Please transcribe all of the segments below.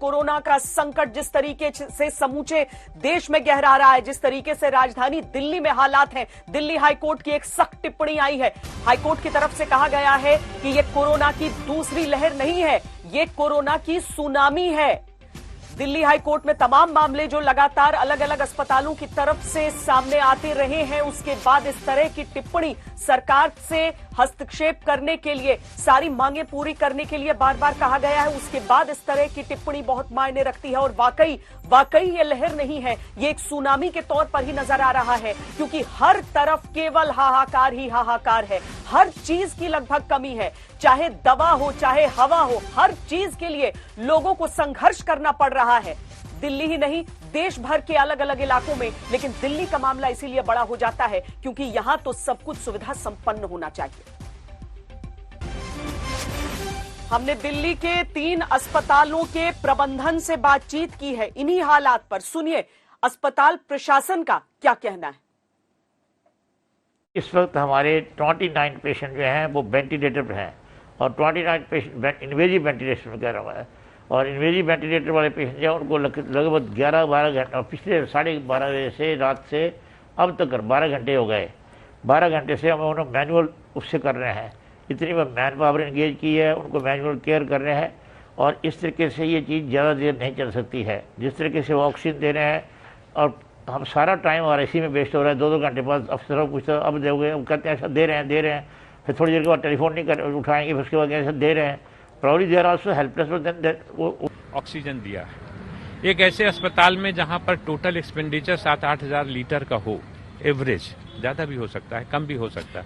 Corona का संकट जिस तरीके से समूचे देश में गहरा रहा है, जिस तरीके से राजधानी दिल्ली में हालात हैं, दिल्ली हाईकोर्ट की एक सख्त टिप्पणी आई है। हाईकोर्ट की तरफ से कहा गया है कि यह कोरोना की दूसरी लहर नहीं है, ये कोरोना की सुनामी है। दिल्ली हाईकोर्ट में तमाम मामले जो लगातार अलग अलग अस्पतालों की तरफ से सामने आते रहे हैं, उसके बाद इस तरह की टिप्पणी सरकार से हस्तक्षेप करने के लिए, सारी मांगे पूरी करने के लिए बार बार कहा गया है, उसके बाद इस तरह की टिप्पणी बहुत मायने रखती है। और वाकई ये लहर नहीं है, ये एक सुनामी के तौर पर ही नजर आ रहा है, क्योंकि हर तरफ केवल हाहाकार ही हाहाकार है। हर चीज की लगभग कमी है, चाहे दवा हो चाहे हवा हो, हर चीज के लिए लोगों को संघर्ष करना पड़ रहा है। दिल्ली ही नहीं, देश भर के अलग अलग इलाकों में, लेकिन दिल्ली का मामला इसीलिए बड़ा हो जाता है क्योंकि यहां तो सब कुछ सुविधा संपन्न होना चाहिए। हमने दिल्ली के 3 अस्पतालों के प्रबंधन से बातचीत की है इन्हीं हालात पर। सुनिए अस्पताल प्रशासन का क्या कहना है। इस वक्त हमारे 29 पेशेंट जो हैं वो वेंटिलेटर पर हैं और 29 पेशेंट इन्वेजिव वेंटिलेशन में कह रहा है। और इन्वेजिव वेंटिलेटर वाले पेशेंट जो हैं उनको लगभग 11-12 घंटे, पिछले 12:30 बजे से रात से अब तक 12 घंटे हो गए। 12 घंटे से हम उन्हें मैनुअल उससे कर रहे हैं, इतनी मैन पावर इंगेज की है, उनको मैनुअल केयर कर रहे हैं। और इस तरीके से ये चीज़ ज़्यादा देर नहीं चल सकती है। जिस तरीके से वो ऑक्सीजन दे रहे हैं और हम सारा टाइम हमारा इसी में वेस्ट हो रहा है। 2-2 घंटे बाद अफसरों पूछते अब दोगे, हम कहते हैं ऐसा दे रहे हैं, फिर थोड़ी देर के बाद टेलीफोन नहीं कर उठाएंगे, फिर उसके बाद ऐसा दे रहे हैं। Probably they are also helpless. Oxygen दिया है एक ऐसे अस्पताल में जहां पर टोटल एक्सपेंडिचर 7-8 हज़ार लीटर का हो, एवरेज, ज़्यादा भी हो सकता है, कम भी हो सकता है,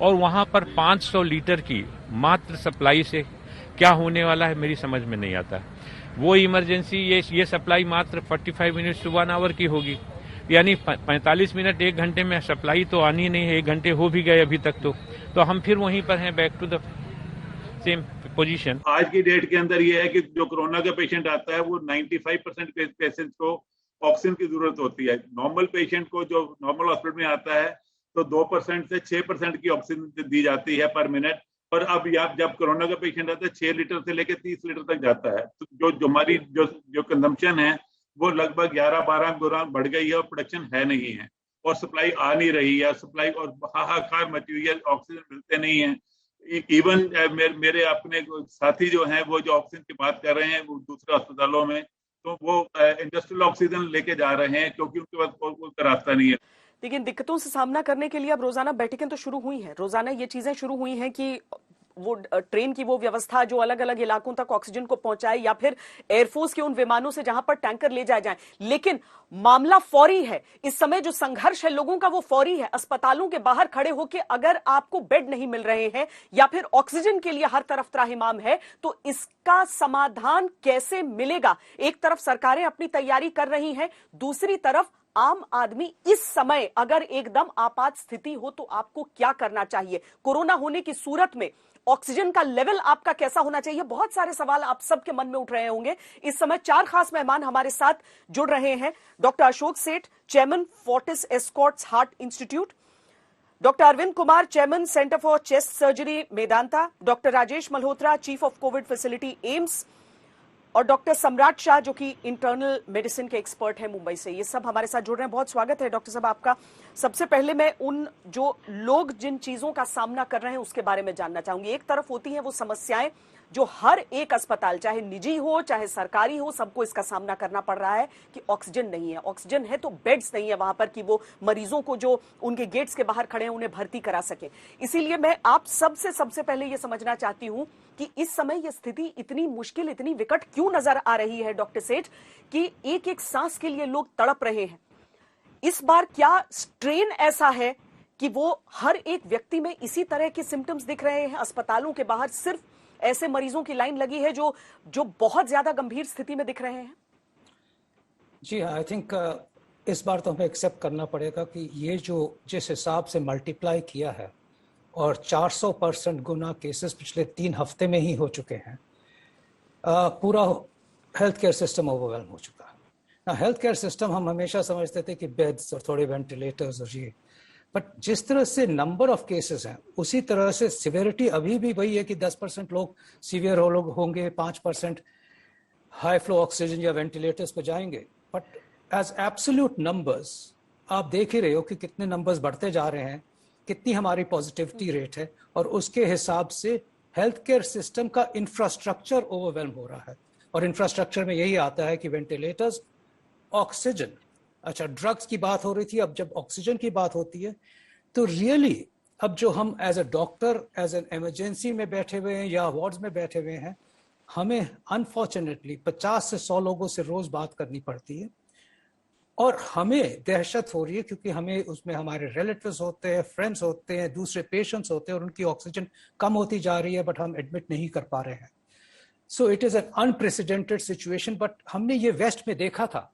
और वहां पर 500 लीटर की मात्र सप्लाई से क्या होने वाला है मेरी समझ में नहीं आता। वो इमरजेंसी ये सप्लाई मात्र 45 मिनट टू 1 आवर की होगी, यानी 45 मिनट 1 घंटे में सप्लाई तो आनी नहीं है। 1 घंटे हो भी गए अभी तक, तो हम फिर वहीं पर हैं, back to the same position. आज की डेट के अंदर ये है कि जो कोरोना का पेशेंट आता है वो 95% पेशेंट को ऑक्सीजन की जरूरत होती है। नॉर्मल पेशेंट को जो नॉर्मल हॉस्पिटल में आता है तो 2% से 6% की ऑक्सीजन दी जाती है पर मिनट। और अब जब कोरोना का पेशेंट आता है 6 लीटर से लेकर 30 लीटर तक जाता है। तो जो हमारी जो कंजम्पशन है वो लगभग 11-12 गुना बढ़ गई है और प्रोडक्शन है नहीं है और सप्लाई आ नहीं रही है। सप्लाई और हाहाकार मची हुई है, ऑक्सीजन मिलते नहीं है। इवन मेरे अपने साथी जो हैं वो जो ऑक्सीजन की बात कर रहे हैं वो दूसरे अस्पतालों में, तो वो इंडस्ट्रियल ऑक्सीजन लेके जा रहे हैं क्योंकि उनके पास कोई रास्ता नहीं है। लेकिन दिक्कतों से सामना करने के लिए अब रोजाना बैठकें तो शुरू हुई हैं, रोजाना ये चीजें शुरू हुई हैं कि वो ट्रेन की वो व्यवस्था जो अलग अलग इलाकों तक ऑक्सीजन को पहुंचाए, या फिर एयरफोर्स के उन विमानों से जहां पर टैंकर ले जाए जाएं। लेकिन मामला फौरी है, इस समय जो संघर्ष है लोगों का वो फौरी है। अस्पतालों के बाहर खड़े होकर अगर आपको बेड नहीं मिल रहे हैं या फिर ऑक्सीजन के लिए हर तरफ त्राहिमाम है, तो इसका समाधान कैसे मिलेगा? एक तरफ सरकारें अपनी तैयारी कर रही हैं, दूसरी तरफ आम आदमी इस समय अगर एकदम आपात स्थिति हो तो आपको क्या करना चाहिए? कोरोना होने की सूरत में ऑक्सीजन का लेवल आपका कैसा होना चाहिए? बहुत सारे सवाल आप सबके मन में उठ रहे होंगे। इस समय 4 खास मेहमान हमारे साथ जुड़ रहे हैं। Doctor Ashok Seth, chairman Fortis Escorts heart institute, doctor Arvind Kumar, chairman centre for chest surgery Medanta, doctor Rajesh Malhotra, chief of Covid facility AIIMS, और डॉक्टर सम्राट शाह जो कि इंटरनल मेडिसिन के एक्सपर्ट हैं मुंबई से। ये सब हमारे साथ जुड़ रहे हैं। बहुत स्वागत है डॉक्टर साहब आपका। सबसे पहले मैं उन जो लोग जिन चीजों का सामना कर रहे हैं उसके बारे में जानना चाहूंगी। एक तरफ होती हैं वो समस्याएं जो हर एक अस्पताल, चाहे निजी हो चाहे सरकारी हो, सबको इसका सामना करना पड़ रहा है कि ऑक्सीजन नहीं है। ऑक्सीजन है तो बेड्स नहीं है वहां पर कि वो मरीजों को जो उनके गेट्स के बाहर खड़े हैं उन्हें भर्ती करा सके। इसीलिए मैं आप सबसे पहले ये समझना चाहती हूं कि इस समय ये स्थिति इतनी मुश्किल, इतनी विकट क्यों नजर आ रही है डॉक्टर सेठ, कि एक एक सांस के लिए लोग तड़प रहे हैं। इस बार क्या स्ट्रेन ऐसा है कि वो हर एक व्यक्ति में इसी तरह के सिम्टम्स दिख रहे हैं? अस्पतालों के बाहर सिर्फ ऐसे मरीजों की लाइन लगी है जो बहुत ज्यादा गंभीर स्थिति में दिख रहे हैं? जी हाँ, आई थिंक इस बार तो हमें एक्सेप्ट करना पड़ेगा कि ये जो जिस हिसाब से मल्टीप्लाई किया है और 400% गुना केसेस पिछले 3 हफ्ते में ही हो चुके हैं, पूरा हेल्थ केयर सिस्टम ओवरवेल्म हो चुका है ना। हेल्थ केयर सिस्टम हम हमेशा समझते थे कि बेड्स और थोड़े वेंटिलेटर्स और ये, बट जिस तरह से नंबर ऑफ केसेस हैं उसी तरह से सिवियरिटी अभी भी वही है कि 10% लोग सीवियर होंगे, 5% हाई फ्लो ऑक्सीजन या वेंटिलेटर्स पर जाएंगे, बट एज एब्सोल्यूट नंबर्स आप देख ही रहे हो कि कितने नंबर्स बढ़ते जा रहे हैं, कितनी हमारी पॉजिटिविटी रेट है, और उसके हिसाब से हेल्थ केयर सिस्टम का इंफ्रास्ट्रक्चर ओवरवेल्म हो रहा है। और इंफ्रास्ट्रक्चर में यही आता है कि वेंटिलेटर्स, ऑक्सीजन, अच्छा ड्रग्स की बात हो रही थी, अब जब ऑक्सीजन की बात होती है तो रियली अब जो हम as a doctor as an emergency में बैठे हुए हैं या वार्ड्स में बैठे हुए हैं, हमें अनफॉर्चुनेटली 50 से 100 लोगों से रोज बात करनी पड़ती है, और हमें दहशत हो रही है क्योंकि हमें उसमें हमारे रिलेटिव्स होते हैं, फ्रेंड्स होते हैं, दूसरे पेशेंट्स होते हैं, और उनकी ऑक्सीजन कम होती जा रही है, बट हम एडमिट नहीं कर पा रहे हैं। So it is an unprecedented situation, but हमने ये वेस्ट में देखा था,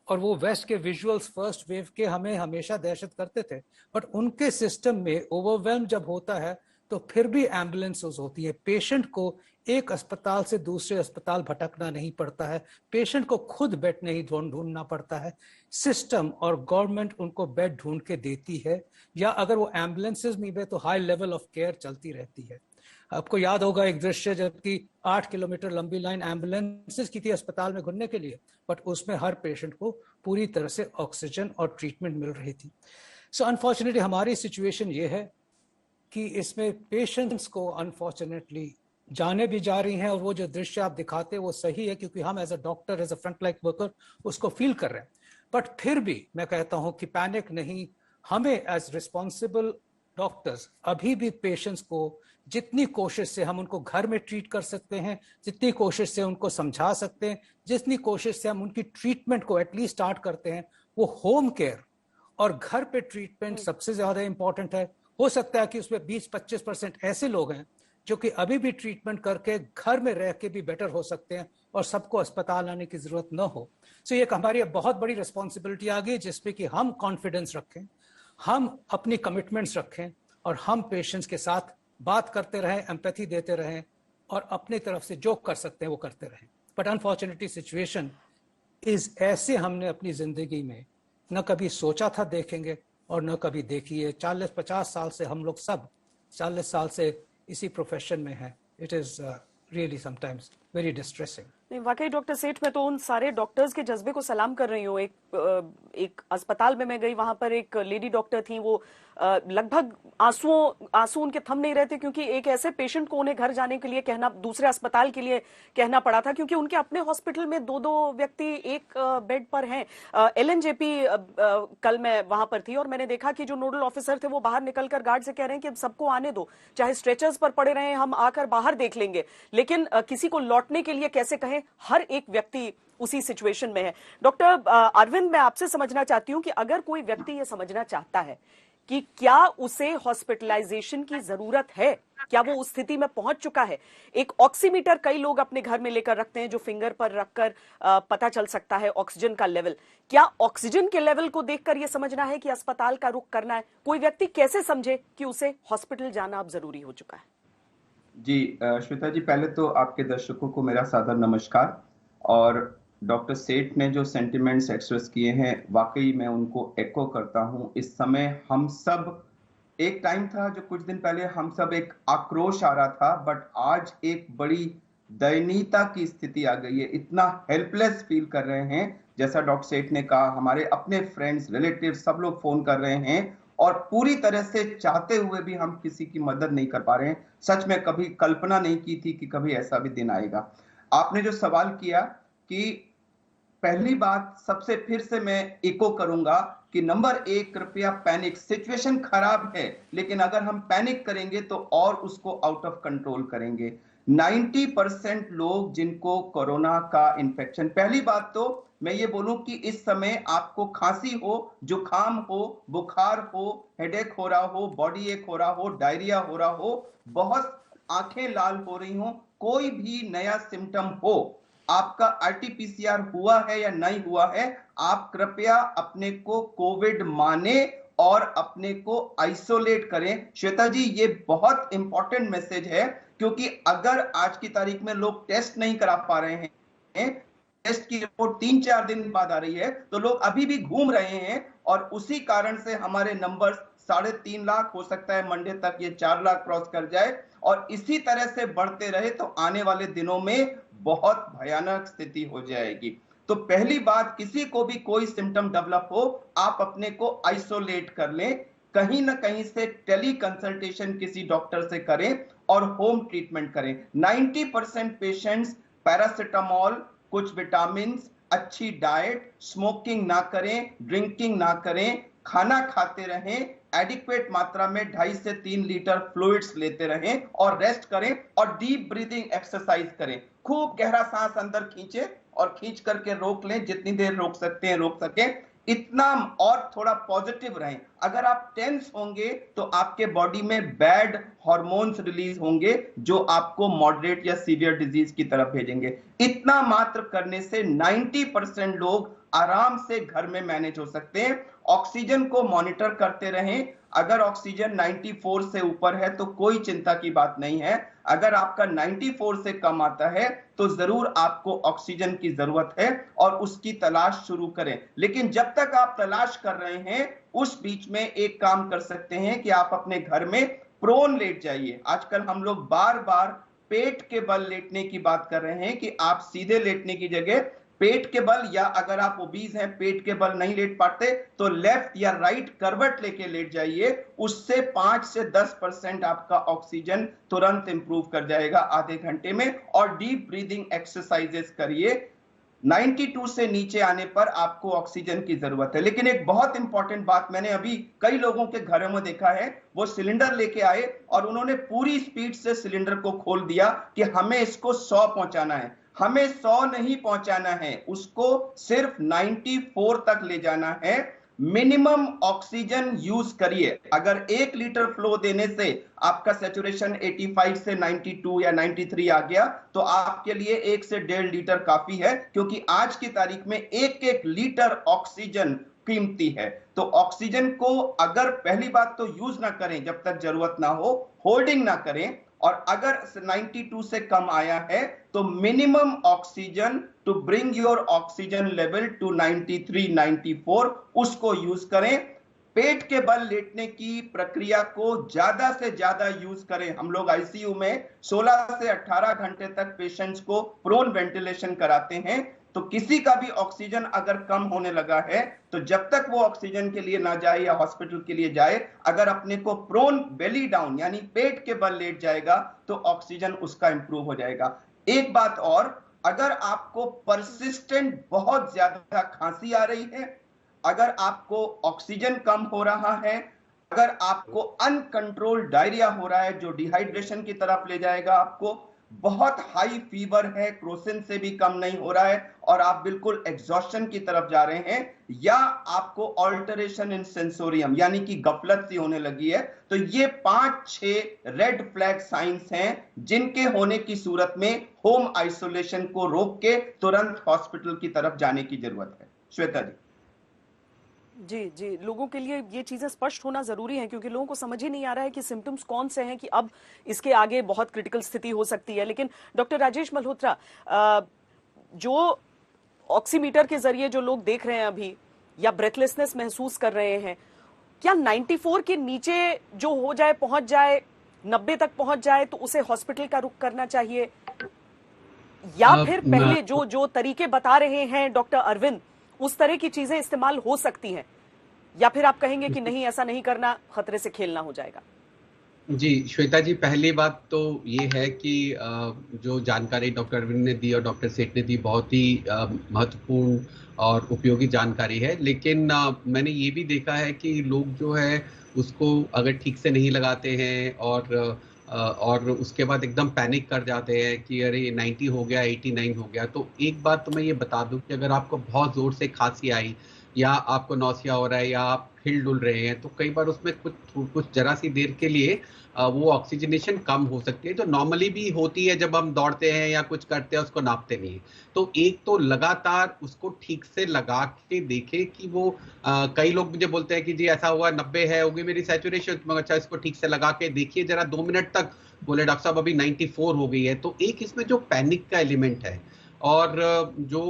और वो वेस्ट के विजुअल्स फर्स्ट वेव के हमें हमेशा दहशत करते थे, बट उनके सिस्टम में ओवरवेल्म जब होता है तो फिर भी एम्बुलेंसेस होती है, पेशेंट को एक अस्पताल से दूसरे अस्पताल भटकना नहीं पड़ता है, पेशेंट को खुद बेड नहीं ढूंढना पड़ता है, सिस्टम और गवर्नमेंट उनको बेड ढूंढ के देती है, या अगर वो एम्बुलेंसेस नहीं भी तो हाई लेवल ऑफ केयर चलती रहती है। आपको याद होगा एक दृश्य जबकि 8 किलोमीटर लंबी लाइन एम्बुलेंसेस की थी अस्पताल में घुसने के लिए, बट उसमें हर पेशेंट को पूरी तरह से ऑक्सीजन और ट्रीटमेंट मिल रही थी। सो अनफॉर्चुनेटली हमारी सिचुएशन ये है कि इसमें पेशेंट्स को अनफॉर्चुनेटली जाने भी जा रही हैं, और वो जो दृश्य आप दिखाते हैं वो सही है क्योंकि हम as a doctor, as a front line worker उसको फील कर रहे हैं, बट फिर भी मैं कहता हूं कि पैनिक नहीं, हमें एज रिस्पॉन्सिबल डॉक्टर्स अभी भी पेशेंट्स को जितनी कोशिश से हम उनको घर में ट्रीट कर सकते हैं, जितनी कोशिश से उनको समझा सकते हैं, जितनी कोशिश से हम उनकी ट्रीटमेंट को एटलीस्ट स्टार्ट करते हैं, वो होम केयर और घर पे ट्रीटमेंट सबसे ज्यादा इंपॉर्टेंट है। हो सकता है कि उसमें 20-25% ऐसे लोग हैं जो कि अभी भी ट्रीटमेंट करके घर में रह के भी बेटर हो सकते हैं और सबको अस्पताल आने की जरूरत न हो। सो ये हमारी बहुत बड़ी रिस्पॉन्सिबिलिटी आ गई जिसपे कि हम कॉन्फिडेंस रखें, हम अपनी कमिटमेंट्स रखें, और हम पेशेंट्स के साथ बात करते रहें, एम्पैथी देते रहें, और अपनी तरफ से जो कर सकते हैं वो करते रहें। बट अनफॉर्चुनेटली सिचुएशन इज ऐसे हमने अपनी जिंदगी में न कभी सोचा था देखेंगे और न कभी देखी है। 40-50 साल से हम लोग सब 40 साल से इसी प्रोफेशन में हैं। It is really sometimes very distressing. नहीं, वाकई डॉक्टर सेठ, मैं तो उन सारे डॉक्टर्स के जज्बे को सलाम कर रही हूँ। एक अस्पताल में मैं गई, वहां पर एक लेडी डॉक्टर थी, वो लगभग आंसू उनके थम नहीं रहे थे क्योंकि एक ऐसे पेशेंट को उन्हें घर जाने के लिए कहना, दूसरे अस्पताल के लिए कहना पड़ा था क्योंकि उनके अपने हॉस्पिटल में 2-2 व्यक्ति एक बेड पर हैं। LNJP कल मैं वहां पर थी और मैंने देखा कि जो नोडल ऑफिसर थे वो बाहर निकलकर गार्ड से कह रहे हैं कि अब सबको आने दो, चाहे स्ट्रेचर्स पर पड़े रहे, हम आकर बाहर देख लेंगे, लेकिन किसी को लौटने के लिए कैसे कहें, हर एक व्यक्ति उसी सिचुएशन में है। डॉक्टर अरविंद, मैं आपसे समझना चाहती हूं कि अगर कोई व्यक्ति ये समझना चाहता है कि क्या उसे हॉस्पिटलाइजेशन की जरूरत है, क्या वो उस स्थिति में पहुंच चुका है। एक ऑक्सीमीटर कई लोग अपने घर में लेकर रखते हैं जो फिंगर पर रखकर पता चल सकता है ऑक्सीजन का लेवल। क्या ऑक्सीजन के लेवल को देखकर यह समझना है कि अस्पताल का रुख करना है? कोई व्यक्ति कैसे समझे कि उसे हॉस्पिटल जाना अब जरूरी हो चुका है? जी श्वेता जी, पहले तो आपके दर्शकों को मेरा सादर नमस्कार। और डॉक्टर सेठ ने जो सेंटिमेंट्स एक्सप्रेस किए हैं, वाकई मैं उनको एको करता हूं। इस समय हम सब, एक टाइम था जो कुछ दिन पहले हम सब एक आक्रोश आ रहा था, बट आज एक बड़ी दयनीयता की स्थिति आ गई है। इतना हेल्पलेस फील कर रहे हैं, जैसा डॉक्टर सेठ ने कहा, हमारे अपने फ्रेंड्स, रिलेटिव सब लोग फोन कर रहे हैं और पूरी तरह से चाहते हुए भी हम किसी की मदद नहीं कर पा रहे हैं। सच में कभी कल्पना नहीं की थी कि कभी ऐसा भी दिन आएगा। आपने जो सवाल किया कि पहली बात सबसे फिर से मैं इको करूंगा कि नंबर 1, कृपया पैनिक, सिचुएशन खराब है लेकिन अगर हम पैनिक करेंगे तो और उसको आउट ऑफ कंट्रोल करेंगे। 90% लोग जिनको कोरोना का इन्फेक्शन, पहली बात तो मैं ये बोलूं कि इस समय आपको खांसी हो, जुकाम हो, बुखार हो, हेडेक हो रहा हो, बॉडी एक हो रहा हो, डायरिया हो रहा हो, बहुत आंखें लाल हो रही हो, कोई भी नया सिम्टम हो, आपका RT-PCR हुआ है या नहीं हुआ है, आप कृपया अपने को कोविड माने और अपने को आइसोलेट करें। श्वेता जी, ये बहुत इंपॉर्टेंट मैसेज है क्योंकि अगर आज की तारीख में लोग टेस्ट नहीं करा पा रहे हैं, टेस्ट की रिपोर्ट 3-4 दिन बाद आ रही है, तो लोग अभी भी घूम रहे हैं और उसी कारण से हमारे नंबर्स 3.5 लाख, हो सकता है मंडे तक ये 4 लाख क्रॉस कर जाए, और इसी तरह से बढ़ते रहे तो आने वाले दिनों में बहुत भयानक स्थिति हो जाएगी। तो पहली बात, किसी को भी कोई सिम्टम डेवलप हो, आप अपने को आइसोलेट कर लें, कहीं ना कहीं से टेली कंसल्टेशन किसी डॉक्टर से करें और होम ट्रीटमेंट करें। 90% पेशेंट्स पैरासिटामोल, कुछ विटामिन, अच्छी डाइट, स्मोकिंग ना करें, ड्रिंकिंग ना करें, खाना खाते रहें, एडिक्वेट मात्रा में 2.5 से 3 लीटर फ्लूइड्स लेते रहें और रेस्ट करें और डीप ब्रीदिंग एक्सरसाइज करें। खूब गहरा सांस अंदर खींचे और खींच करके रोक लें, जितनी देर रोक सकते हैं रोक सकें इतना, और थोड़ा पॉजिटिव रहें। अगर आप टेंस होंगे तो आपके बॉडी में बैड हार्मोन्स रिलीज होंगे जो आपको मॉडरेट या सीवियर डिजीज की तरफ भेजेंगे। इतना मात्र करने से 90% लोग आराम से घर में मैनेज हो सकते हैं। ऑक्सीजन को मॉनिटर करते रहें, अगर ऑक्सीजन 94 से ऊपर है तो कोई चिंता की बात नहीं है, अगर आपका 94 से कम आता है तो जरूर आपको ऑक्सीजन की जरूरत है और उसकी तलाश शुरू करें। लेकिन जब तक आप तलाश कर रहे हैं उस बीच में एक काम कर सकते हैं कि आप अपने घर में प्रोन लेट जाइए। आजकल हम लोग बार बार पेट के बल लेटने की बात कर रहे हैं कि आप सीधे लेटने की जगह पेट के बल, या अगर आप ओबीज हैं पेट के बल नहीं लेट पाते तो लेफ्ट या राइट करवट लेके लेट जाइए। उससे 5 से 10% आपका ऑक्सीजन तुरंत इंप्रूव कर जाएगा आधे घंटे में। और डीप ब्रीदिंग एक्सरसाइजेस करिए। 92 से नीचे आने पर आपको ऑक्सीजन की जरूरत है। लेकिन एक बहुत इंपॉर्टेंट बात मैंने अभी कई लोगों के घरों में देखा है, वो सिलेंडर लेके आए और उन्होंने पूरी स्पीड से सिलेंडर को खोल दिया कि हमें इसको 100 पहुंचाना है। हमें 100 नहीं पहुंचाना है, उसको सिर्फ 94 तक ले जाना है। मिनिमम ऑक्सीजन यूज करिए। अगर 1 लीटर फ्लो देने से आपका सैचुरेशन 85 से 92 या 93 आ गया तो आपके लिए 1 से 1.5 लीटर काफी है, क्योंकि आज की तारीख में 1-1 लीटर ऑक्सीजन कीमती है। तो ऑक्सीजन को अगर पहली बात तो यूज ना करें जब तक जरूरत ना हो, होल्डिंग ना करें, और अगर 92 से कम आया है तो minimum oxygen to bring your oxygen level to 93-94 उसको यूज करें। पेट के बल लेटने की प्रक्रिया को ज्यादा से ज्यादा यूज करें। हम लोग आईसीयू में 16 से 18 घंटे तक पेशेंट्स को प्रोन वेंटिलेशन कराते हैं। तो किसी का भी ऑक्सीजन अगर कम होने लगा है तो जब तक वो ऑक्सीजन के लिए ना जाए या हॉस्पिटल के लिए जाए, अगर अपने को प्रोन बेली डाउन यानी पेट के बल लेट जाएगा तो ऑक्सीजन उसका इंप्रूव हो जाएगा। एक बात और, अगर आपको परसिस्टेंट बहुत ज्यादा खांसी आ रही है, अगर आपको ऑक्सीजन कम हो रहा है, अगर आपको अनकंट्रोल्ड डायरिया हो रहा है जो डिहाइड्रेशन की तरफ ले जाएगा आपको, बहुत हाई फीवर है, क्रोसिन से भी कम नहीं हो रहा है और आप बिल्कुल एग्जॉस्शन की तरफ जा रहे हैं, या आपको ऑल्टरेशन इन सेंसोरियम यानी कि गफलत सी होने लगी है, तो ये 5-6 रेड फ्लैग साइंस हैं जिनके होने की सूरत में होम आइसोलेशन को रोक के तुरंत हॉस्पिटल की तरफ जाने की जरूरत है। श्वेता जी। जी जी, लोगों के लिए ये चीजें स्पष्ट होना जरूरी है, क्योंकि लोगों को समझ ही नहीं आ रहा है कि सिम्टम्स कौन से हैं कि अब इसके आगे बहुत क्रिटिकल स्थिति हो सकती है। लेकिन डॉक्टर राजेश मल्होत्रा, जो ऑक्सीमीटर के जरिए जो लोग देख रहे हैं अभी या ब्रेथलेसनेस महसूस कर रहे हैं, क्या 94 के नीचे जो हो जाए, पहुंच जाए, 90 तक पहुंच जाए तो उसे हॉस्पिटल का रुख करना चाहिए, या फिर पहले जो तरीके बता रहे हैं डॉक्टर अरविंद उस तरह की चीजें इस्तेमाल हो सकती हैं, या फिर आप कहेंगे कि नहीं ऐसा नहीं करना, खतरे से खेलना हो जाएगा? जी श्वेता जी, पहली बात तो ये है कि जो जानकारी डॉक्टर अरविंद ने दी और डॉक्टर सेठ ने दी बहुत ही महत्वपूर्ण और उपयोगी जानकारी है। लेकिन मैंने ये भी देखा है कि लोग जो है उसको अगर ठीक से नहीं लगाते हैं और उसके बाद एकदम पैनिक कर जाते हैं कि अरे 90 हो गया, 89 हो गया। तो एक बात तो मैं ये बता दूं कि अगर आपको बहुत जोर से खांसी आई या आपको नौसिया हो रहा है या आप हिल डुल रहे हैं तो कई बार उसमें कुछ जरा सी देर के लिए वो ऑक्सीजनेशन कम हो सकती है, जो नॉर्मली भी होती है जब हम दौड़ते हैं या कुछ करते हैं, उसको नापते नहीं है। तो एक तो लगातार उसको ठीक से लगा के देखें कि वो कई लोग मुझे बोलते हैं कि जी ऐसा हुआ 90 है, होगी मेरी सैचुरेशन, अच्छा इसको ठीक से लगा के देखिए जरा 2 मिनट तक, बोले डॉक्टर साहब अभी 94 हो गई है। तो एक इसमें जो पैनिक का एलिमेंट है और जो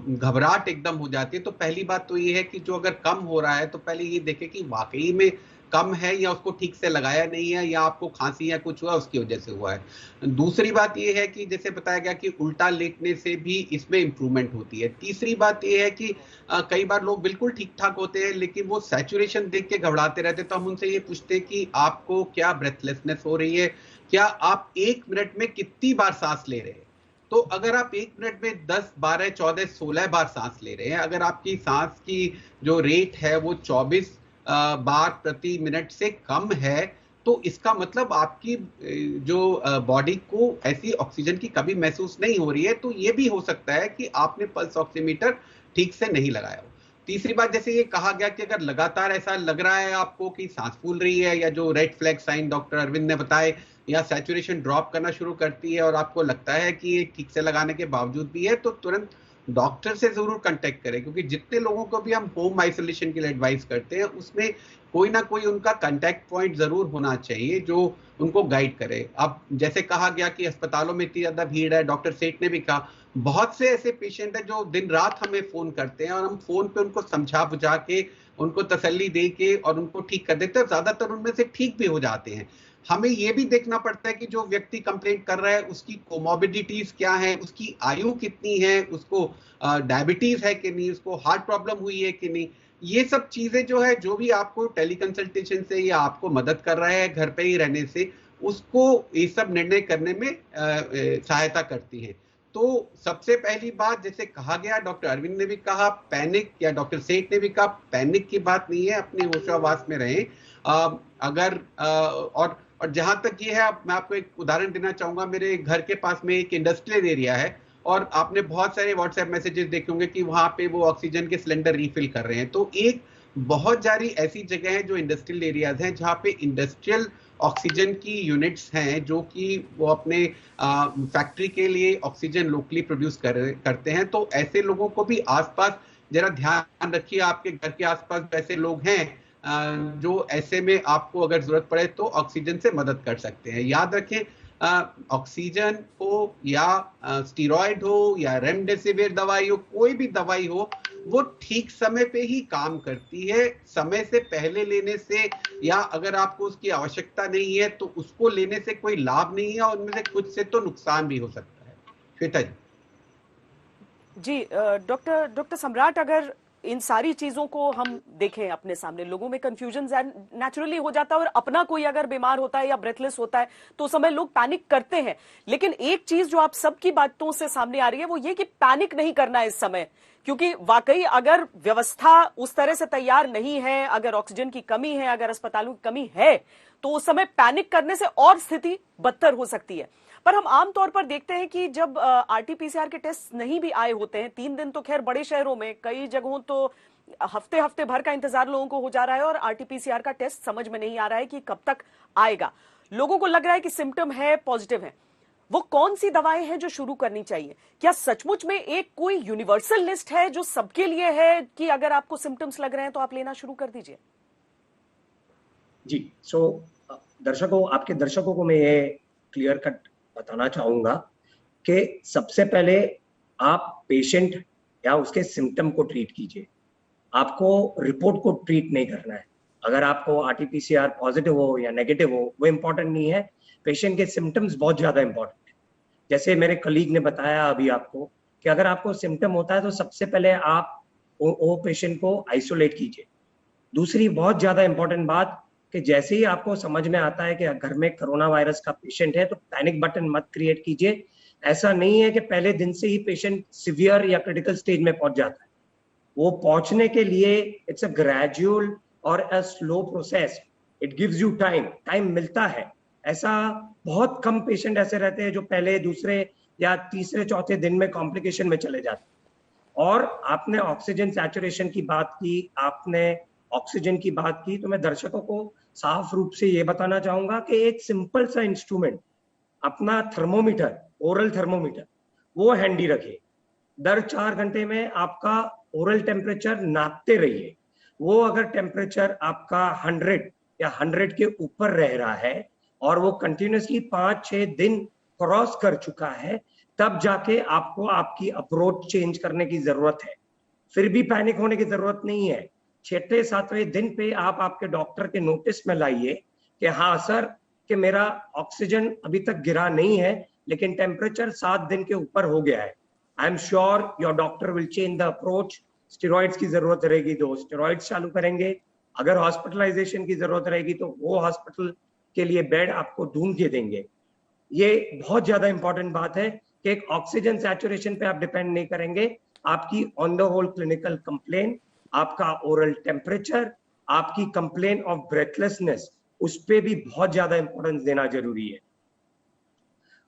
घबराहट एकदम हो जाती है, तो पहली बात तो ये है कि जो अगर कम हो रहा है तो पहले ये देखें कि वाकई में कम है या उसको ठीक से लगाया नहीं है या आपको खांसी या कुछ हुआ उसकी वजह से हुआ है। दूसरी बात यह है कि जैसे बताया गया कि उल्टा लेटने से भी इसमें इंप्रूवमेंट होती है। तीसरी बात यह है कि कई बार लोग बिल्कुल ठीक ठाक होते हैं लेकिन वो सैचुरेशन देख के घबराते रहते, तो हम उनसे ये पूछते हैं कि आपको क्या ब्रेथलेसनेस हो रही है, क्या आप 1 मिनट में कितनी बार सांस ले रहे हैं। तो अगर आप 1 मिनट में 10, 12, 14, 16 बार सांस ले रहे हैं, अगर आपकी सांस की जो रेट है वो 24 बार प्रति मिनट से कम है, तो इसका मतलब आपकी जो बॉडी को ऐसी ऑक्सीजन की कमी महसूस नहीं हो रही है। तो ये भी हो सकता है कि आपने पल्स ऑक्सीमीटर ठीक से नहीं लगाया हो। तीसरी बात, जैसे ये कहा गया कि अगर लगातार ऐसा लग रहा है आपको कि सांस फूल रही है, या जो red flag sign doctor Arvind ने बताए, या सैचुरेशन ड्रॉप करना शुरू करती है और आपको लगता है कि ये ठीक से लगाने के बावजूद भी है, तो तुरंत डॉक्टर से जरूर कांटेक्ट करें, क्योंकि जितने लोगों को भी हम होम आइसोलेशन के लिए एडवाइस करते हैं उसमें कोई ना कोई उनका कांटेक्ट पॉइंट जरूर होना चाहिए जो उनको गाइड करे। अब जैसे कहा गया कि अस्पतालों में इतनी ज्यादा भीड़ है, डॉक्टर सेठ ने भी कहा बहुत से ऐसे पेशेंट हैं जो दिन रात हमें फोन करते हैं और हम फोन पे उनको समझा बुझा के, उनको तसल्ली दे के और उनको ठीक कर देते हैं। ज्यादातर उनमें से ठीक भी हो जाते हैं। हमें यह भी देखना पड़ता है कि जो व्यक्ति कंप्लेंट कर रहा है उसकी कोमोबिडिटीज क्या है, उसकी आयु कितनी है, उसको डायबिटीज है कि नहीं, उसको हार्ट प्रॉब्लम हुई है कि नहीं। ये सब चीजें जो है, जो भी आपको टेलीकंसल्टेशन से या आपको मदद कर रहा है घर पे ही रहने से, उसको ये सब निर्णय करने में सहायता करती है। तो सबसे पहली बात, जैसे कहा गया, डॉक्टर अरविंद ने भी कहा पैनिक, या डॉक्टर सेठ ने भी कहा पैनिक की बात नहीं है, अपने होशावास में रहें। अगर और जहां तक ये है, मैं आपको एक उदाहरण देना चाहूंगा। मेरे घर के पास में एक इंडस्ट्रियल एरिया है और आपने बहुत सारे व्हाट्सएप मैसेजेस देखे होंगे कि वहां पे वो ऑक्सीजन के सिलेंडर रिफिल कर रहे हैं। तो एक बहुत सारी ऐसी जगह है जो इंडस्ट्रियल एरियाज हैं जहां पे इंडस्ट्रियल ऑक्सीजन की यूनिट्स हैं, जो कि वो अपने फैक्ट्री के लिए ऑक्सीजन लोकली प्रोड्यूस करते हैं। तो ऐसे लोगों को भी आसपास जरा ध्यान रखिए, आपके घर के आसपास ऐसे लोग हैं जो ऐसे में आपको अगर जरूरत पड़े तो ऑक्सीजन से मदद कर सकते हैं। याद रखें, ऑक्सीजन हो या स्टीरॉयड हो या रेमडेसिविर दवाई हो, कोई भी दवाई हो, वो ठीक समय पे ही काम करती है। समय से पहले लेने से या अगर आपको उसकी आवश्यकता नहीं है तो उसको लेने से कोई लाभ नहीं है, और उनमें से कुछ से तो नुकसान भी हो सकता है। श्वेता जी, डॉक्टर सम्राट, अगर इन सारी चीजों को हम देखें अपने सामने, लोगों में कंफ्यूजन नेचुरली हो जाता है, और अपना कोई अगर बीमार होता है या ब्रेथलेस होता है तो उस समय लोग पैनिक करते हैं। लेकिन एक चीज जो आप सबकी बातों से सामने आ रही है वो ये कि पैनिक नहीं करना है इस समय, क्योंकि वाकई अगर व्यवस्था उस तरह से तैयार नहीं है, अगर ऑक्सीजन की कमी है, अगर अस्पतालों की कमी है, तो उस समय पैनिक करने से और स्थिति बदतर हो सकती है। पर हम आमतौर पर देखते हैं कि जब आरटीपीसीआर के टेस्ट नहीं भी आए होते हैं, 3 दिन तो खैर बड़े शहरों में, कई जगहों तो हफ्ते भर का इंतजार लोगों को हो जा रहा है और आरटीपीसीआर का टेस्ट समझ में नहीं आ रहा है कि कब तक आएगा। लोगों को लग रहा है कि सिम्टम है, पॉजिटिव है। वो कौन सी दवाएं हैं जो शुरू करनी चाहिए? क्या सचमुच में एक कोई यूनिवर्सल लिस्ट है जो सबके लिए है कि अगर आपको सिम्टम्स लग रहे हैं तो आप लेना शुरू कर दीजिए? जी, आपके दर्शकों को मैं ये क्लियर कट बताना चाहूंगा कि सबसे पहले आप पेशेंट या उसके सिम्टम को ट्रीट कीजिए, आपको रिपोर्ट को ट्रीट नहीं करना है। अगर आपको आरटीपीसीआर पॉजिटिव हो या नेगेटिव हो वो इंपॉर्टेंट नहीं है, पेशेंट के सिम्टम्स बहुत ज्यादा इंपॉर्टेंट है। जैसे मेरे कलीग ने बताया अभी आपको कि अगर आपको सिम्टम होता है तो सबसे पहले आप वो पेशेंट को आइसोलेट कीजिए। दूसरी बहुत ज्यादा इंपॉर्टेंट बात कि जैसे ही आपको समझ में आता है कि घर में कोरोना वायरस का पेशेंट है तो पैनिक बटन मत क्रिएट कीजिए। ऐसा नहीं है कि पहले दिन से ही पेशेंट सिवियर या क्रिटिकल स्टेज में पहुंच जाता है। वो पहुंचने के लिए इट्स अ ग्रेजुअल और a slow process, it gives you time मिलता है। ऐसा बहुत कम पेशेंट ऐसे रहते हैं जो पहले, दूसरे या तीसरे, चौथे दिन में कॉम्प्लिकेशन में चले जाते हैं। और आपने ऑक्सीजन सैचुरेशन की बात की, आपने ऑक्सीजन की बात की, तो मैं दर्शकों को साफ रूप से ये बताना चाहूंगा कि एक सिंपल सा इंस्ट्रूमेंट, अपना थर्मोमीटर, ओरल थर्मोमीटर, वो हैंडी रखिए। दर 4 घंटे में आपका ओरल टेम्परेचर नापते रहिए। वो अगर टेम्परेचर आपका 100 या 100 के ऊपर रह रहा है और वो कंटिन्यूसली 5-6 दिन क्रॉस कर चुका है, तब जाके आपको आपकी अप्रोच चेंज करने की जरूरत है। फिर भी पैनिक होने की जरूरत नहीं है। छठे सातवें दिन पे आप आपके डॉक्टर के नोटिस में लाइए कि हाँ सर कि मेरा ऑक्सीजन अभी तक गिरा नहीं है लेकिन टेम्परेचर 7 दिन के ऊपर हो गया है। I am sure your doctor will change the approach. Steroids की जरूरत रहेगी तो स्टेरॉइड्स चालू करेंगे, अगर हॉस्पिटलाइजेशन की जरूरत रहेगी तो वो हॉस्पिटल के लिए बेड आपको ढूंढ के देंगे। ये बहुत ज्यादा इंपॉर्टेंट बात है कि एक ऑक्सीजन सैचुरेशन पे आप डिपेंड नहीं करेंगे, आपकी on the whole clinical complain, आपका ओरल टेम्परेचर, आपकी कंप्लेन ऑफ ब्रेथलेसनेस, उस पे भी बहुत ज्यादा इंपॉर्टेंस देना जरूरी है।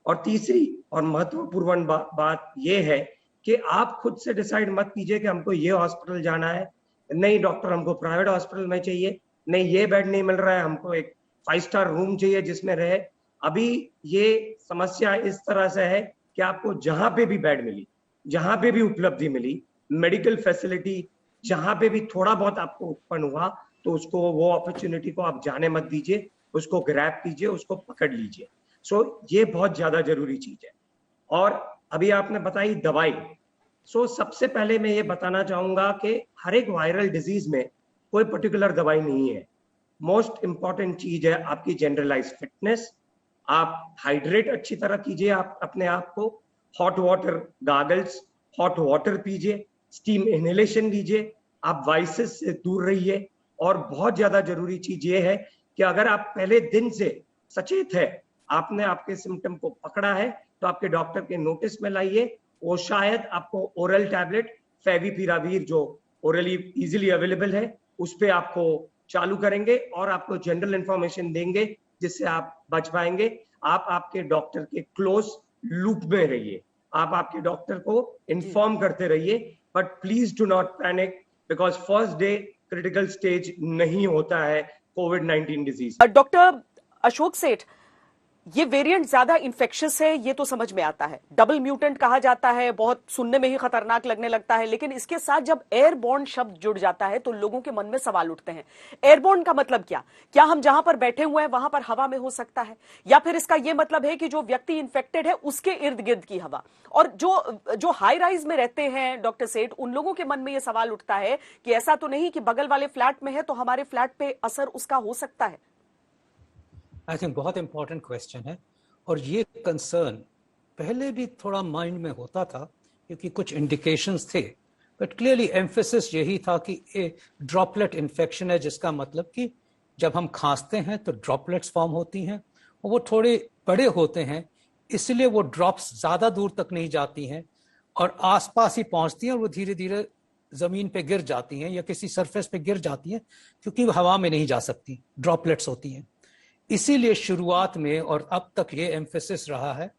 और तीसरी और महत्वपूर्ण बात यह है कि आप खुद से डिसाइड मत कीजिए कि हमको ये हॉस्पिटल जाना है, नहीं डॉक्टर हमको प्राइवेट हॉस्पिटल में चाहिए, नहीं ये बेड नहीं मिल रहा है, हमको एक 5 स्टार रूम चाहिए जिसमें रहे। अभी ये समस्या इस तरह से है कि आपको जहां पे भी बेड मिली, जहां पे भी उपलब्धि मिली, मेडिकल फैसिलिटी जहां पे भी थोड़ा बहुत आपको उत्पन्न हुआ तो उसको, वो अपॉर्चुनिटी को आप जाने मत दीजिए, उसको ग्रैब कीजिए, उसको पकड़ लीजिए। सो ये बहुत ज्यादा जरूरी चीज है। और अभी आपने बताई दवाई, सबसे पहले मैं ये बताना चाहूंगा कि हर एक वायरल डिजीज में कोई पर्टिकुलर दवाई नहीं है। मोस्ट इंपॉर्टेंट चीज है आपकी जनरलाइज फिटनेस। आप हाइड्रेट अच्छी तरह कीजिए, आप अपने आप को, hot water goggles, hot water पीजिए, स्टीम इनहेलेशन लीजिए, आप वाइसेस से दूर रहिए। और बहुत ज्यादा जरूरी चीज ये है कि अगर आप पहले दिन से सचेत है, आपने आपके सिम्टम को पकड़ा है, तो आपके डॉक्टर के नोटिस में लाइए। वो शायद आपको ओरल टैबलेट फेविपिरावीर जो ओरली इजीली अवेलेबल है उस पे आपको चालू करेंगे और आपको जनरल इंफॉर्मेशन देंगे जिससे आप बच पाएंगे। आप आपके डॉक्टर के क्लोज लूप में रहिए, आप आपके डॉक्टर को इन्फॉर्म करते रहिए, but please do not panic because first day critical stage नहीं होता है कोविड-19 डिजीज। डॉक्टर अशोक सेठ, ये वेरिएंट ज्यादा इन्फेक्शियस है, ये तो समझ में आता है, डबल म्यूटेंट कहा जाता है, बहुत सुनने में ही खतरनाक लगने लगता है, लेकिन इसके साथ जब एयरबॉर्न शब्द जुड़ जाता है तो लोगों के मन में सवाल उठते हैं। एयरबॉर्न का मतलब क्या हम जहां पर बैठे हुए हैं वहां पर हवा में हो सकता है, या फिर इसका यह मतलब है कि जो व्यक्ति इन्फेक्टेड है उसके इर्द गिर्द की हवा? और जो हाई राइज में रहते हैं डॉक्टर सेठ, उन लोगों के मन में यह सवाल उठता है कि ऐसा तो नहीं कि बगल वाले फ्लैट में है तो हमारे फ्लैट पे असर उसका हो सकता है? आई थिंक बहुत इंपॉर्टेंट क्वेश्चन है, और ये कंसर्न पहले भी थोड़ा माइंड में होता था क्योंकि कुछ इंडिकेशंस थे, बट क्लियरली एम्फेसिस यही था कि ये ड्रॉपलेट इन्फेक्शन है, जिसका मतलब कि जब हम खांसते हैं तो ड्रॉपलेट्स फॉर्म होती हैं और वो थोड़े बड़े होते हैं, इसलिए वो ड्रॉप्स ज़्यादा दूर तक नहीं जाती हैं और आसपास ही पहुंचती हैं और वो धीरे धीरे ज़मीन पे गिर जाती हैं या किसी सरफेस पे गिर जाती हैं क्योंकि वो हवा में नहीं जा सकती, ड्रॉपलेट्स होती हैं। इसीलिए शुरुआत में और अब तक ये एम्फेसिस रहा है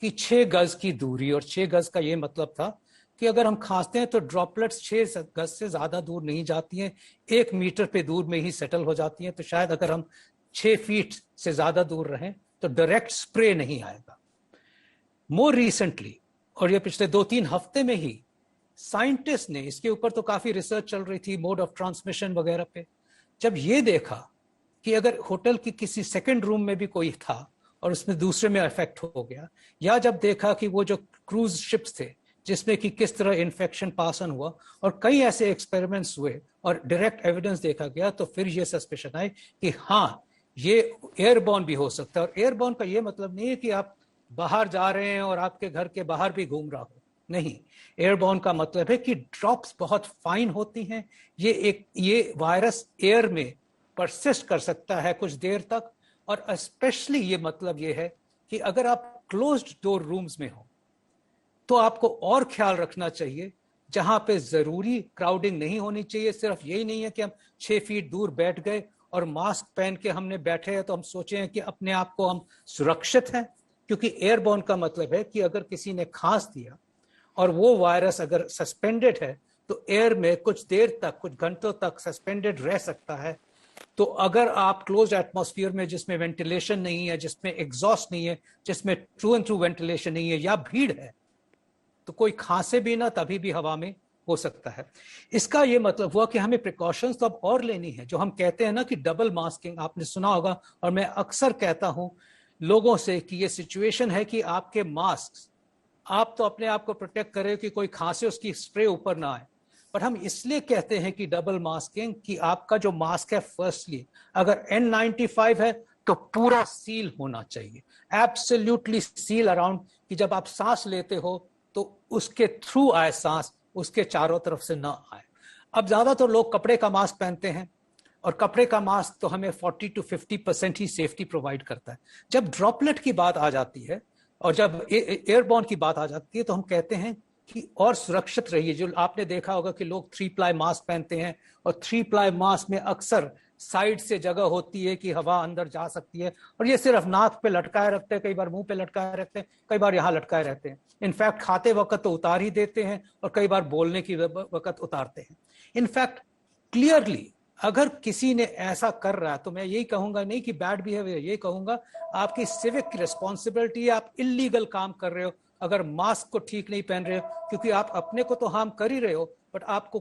कि 6 गज की दूरी, और 6 गज का ये मतलब था कि अगर हम खांसते हैं तो ड्रॉपलेट्स 6 गज से ज्यादा दूर नहीं जाती हैं, 1 मीटर पे दूर में ही सेटल हो जाती हैं। तो शायद अगर हम 6 फीट से ज्यादा दूर रहें तो डायरेक्ट स्प्रे नहीं आएगा। मोर रिसेंटली, और ये पिछले 2-3 हफ्ते में ही साइंटिस्ट ने, इसके ऊपर तो काफी रिसर्च चल रही थी मोड ऑफ ट्रांसमिशन वगैरह पे, जब ये देखा कि अगर होटल की किसी सेकंड रूम में भी कोई था और उसमें दूसरे में इफेक्ट हो गया, या जब देखा कि वो जो क्रूज शिप्स थे जिसमें कि किस तरह इन्फेक्शन पास ऑन हुआ, और कई ऐसे एक्सपेरिमेंट्स हुए और डायरेक्ट एविडेंस देखा गया, तो फिर ये सस्पेशन आई कि हाँ ये एयरबॉर्न भी हो सकता है। और एयरबॉर्न का ये मतलब नहीं है कि आप बाहर जा रहे हैं और आपके घर के बाहर भी घूम रहा हो, नहीं। एयरबॉर्न का मतलब है कि ड्रॉप्स बहुत फाइन होती हैं, ये वायरस एयर में परसिस्ट कर सकता है कुछ देर तक, और स्पेशली ये मतलब ये है कि अगर आप क्लोज्ड डोर रूम्स में हो तो आपको और ख्याल रखना चाहिए, जहां पे जरूरी क्राउडिंग नहीं होनी चाहिए। सिर्फ यही नहीं है कि हम 6 फीट दूर बैठ गए और मास्क पहन के हमने बैठे हैं तो हम सोचे हैं कि अपने आप को हम सुरक्षित हैं, क्योंकि एयरबॉर्न का मतलब है कि अगर किसी ने खांस दिया और वो वायरस अगर सस्पेंडेड है तो एयर में कुछ देर तक, कुछ घंटों तक सस्पेंडेड रह सकता है। तो अगर आप क्लोज एटमॉस्फेयर में, जिसमें वेंटिलेशन नहीं है, जिसमें एग्जॉस्ट नहीं है, जिसमें ट्रू एंड ट्रू वेंटिलेशन नहीं है, या भीड़ है, तो कोई खांसे भी ना तभी भी हवा में हो सकता है। इसका ये मतलब हुआ कि हमें प्रिकॉशंस तो अब और लेनी है। जो हम कहते हैं ना कि डबल मास्किंग, आपने सुना होगा, और मैं अक्सर कहता हूं लोगों से कि ये सिचुएशन है कि आपके मास्क, आप तो अपने आप को प्रोटेक्ट करें कि कोई खांसे उसकी स्प्रे ऊपर ना आए, बट हम इसलिए कहते हैं कि डबल मास्किंग कि आपका जो मास्क है, फर्स्टली अगर N95 है तो पूरा सील होना चाहिए, एब्सोल्युटली सील अराउंड, कि जब आप सांस लेते हो तो उसके थ्रू आए सांस, उसके चारों तरफ से ना आए। अब ज्यादातर लोग कपड़े का मास्क पहनते हैं, और कपड़े का मास्क तो हमें 40 to 50% ही सेफ्टी प्रोवाइड करता है। जब ड्रॉपलेट की बात आ जाती है और जब एयरबॉर्न की बात आ जाती है तो हम कहते हैं कि और सुरक्षित रहिए। जो आपने देखा होगा कि लोग 3 प्लाई मास्क पहनते हैं, और 3 प्लाई मास्क में अक्सर साइड से जगह होती है कि हवा अंदर जा सकती है, और ये सिर्फ नाक पे लटकाए रखते हैं, कई बार मुंह पे लटकाए रखते हैं, कई बार यहाँ लटकाए रहते हैं। इनफैक्ट खाते वक्त तो उतार ही देते हैं, और कई बार बोलने की वक्त उतारते हैं। इनफैक्ट क्लियरली अगर किसी ने ऐसा कर रहा है तो मैं यही कहूंगा, नहीं कि बैड बिहेवियर, ये कहूंगा आपकी सिविक रिस्पॉन्सिबिलिटी है, आप इलीगल काम कर रहे हो अगर मास्क को ठीक नहीं पहन रहे हो, क्योंकि आप अपने को तो हार्म कर ही रहे हो, बट आपको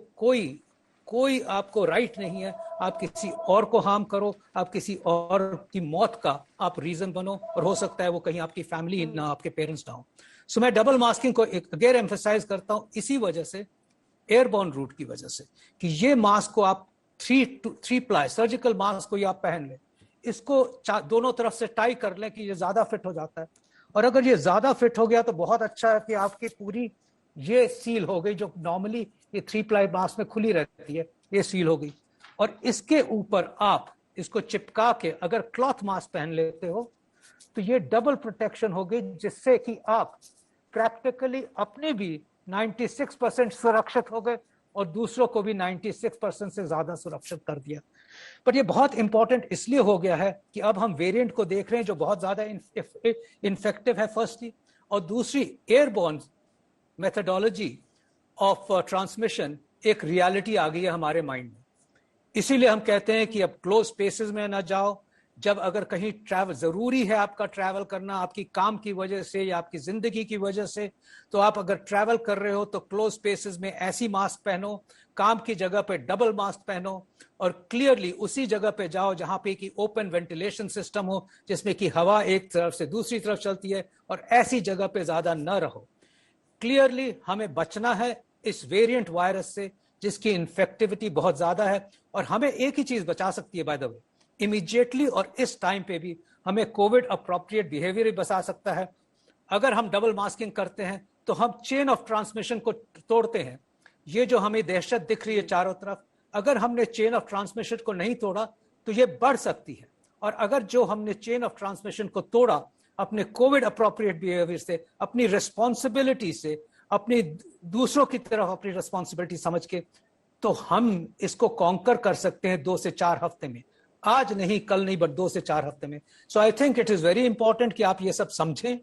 कोई आपको राइट नहीं है आप किसी और को हार्म करो, आप किसी और की मौत का आप रीजन बनो, और हो सकता है वो कहीं आपकी फैमिली ना, आपके पेरेंट्स ना हो। सो मैं डबल मास्किंग को अगेन एम्फसाइज करता हूं, इसी वजह से, एयरबॉर्न रूट की वजह से, कि ये मास्क को आप 3 प्लाई सर्जिकल मास्क को आप पहन लें, इसको दोनों तरफ से टाई कर लें कि ये ज्यादा फिट हो जाता है, और अगर ये ज्यादा फिट हो गया तो बहुत अच्छा है कि आपकी पूरी ये सील हो गई, जो नॉर्मली ये 3 प्लाई मास्क में खुली रहती है, ये सील हो गई। और इसके ऊपर आप इसको चिपका के अगर क्लॉथ मास्क पहन लेते हो तो ये डबल प्रोटेक्शन हो गई, जिससे कि आप प्रैक्टिकली अपने भी 96% सुरक्षित हो गए और दूसरों को भी 96% से ज्यादा सुरक्षित कर दिया। पर ये बहुत इंपॉर्टेंट इसलिए हो गया है कि अब हम वेरिएंट को देख रहे हैं जो बहुत ज्यादा इन्फेक्टिव है, फर्स्टली, और दूसरी एयरबॉर्न मेथडोलॉजी ऑफ ट्रांसमिशन एक रियलिटी आ गई है हमारे माइंड में। इसीलिए हम कहते हैं कि अब क्लोज स्पेसेस में ना जाओ। जब अगर कहीं ट्रैवल जरूरी है, आपका ट्रैवल करना आपकी काम की वजह से या आपकी जिंदगी की वजह से, तो आप अगर ट्रैवल कर रहे हो तो क्लोज स्पेसेस में ऐसी मास्क पहनो, काम की जगह पे डबल मास्क पहनो, और क्लियरली उसी जगह पे जाओ जहां पे कि ओपन वेंटिलेशन सिस्टम हो, जिसमें कि हवा एक तरफ से दूसरी तरफ चलती है, और ऐसी जगह पे ज्यादा न रहो। क्लियरली हमें बचना है इस वेरिएंट वायरस से, जिसकी इन्फेक्टिविटी बहुत ज्यादा है, और हमें एक ही चीज बचा सकती है बाय द वे, इमीडिएटली और इस टाइम पे भी हमें कोविड अप्रोप्रिएट बिहेवियर भी बचा सकता है। अगर हम डबल मास्किंग करते हैं तो हम चेन ऑफ ट्रांसमिशन को तोड़ते हैं। ये जो हमें दहशत दिख रही है चारों तरफ, अगर हमने चेन ऑफ ट्रांसमिशन को नहीं तोड़ा तो ये बढ़ सकती है, और अगर जो हमने चेन ऑफ ट्रांसमिशन को तोड़ा अपने कोविड अप्रोप्रिएट बिहेवियर से, अपनी रिस्पॉन्सिबिलिटी से, अपनी दूसरों की तरफ अपनी रिस्पॉन्सिबिलिटी समझ के, तो हम इसको कॉन्कर कर सकते हैं 2 से 4 हफ्ते में। आज नहीं, कल नहीं, बट 2 से 4 हफ्ते में। So I think it is very important कि आप ये सब समझें